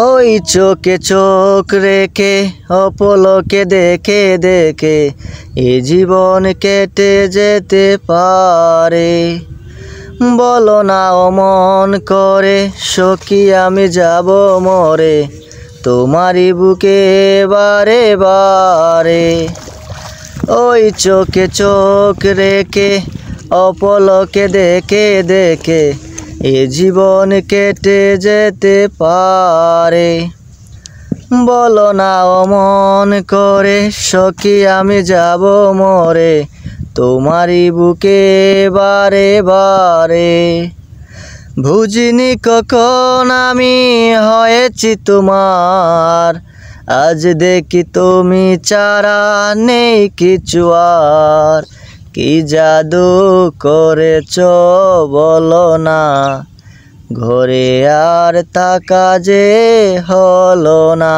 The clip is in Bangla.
ওই চোখে চোখ রেখে অপলকে দেখে দেখে এ জীবন কেটে যেতে পারে। বলো না অমন করে সখী আমি যাব মরে তোমারই বুকে বারে বারে। ওই চোখে চোখ রেখে অপলকে দেখে দেখে এ জীবন কেটে যেতে পারে। বলো না অমন করে সখী আমি যাব মরে তোমারই বুকে বারে বারে। বুঝিনি কখন আমি হয়েছি তোমার, আজ দেখি তুমি ছাড়া নেই কিছু আর। কি জাদু করেছো বলো না, ঘরে আর থাকা যে হলো না।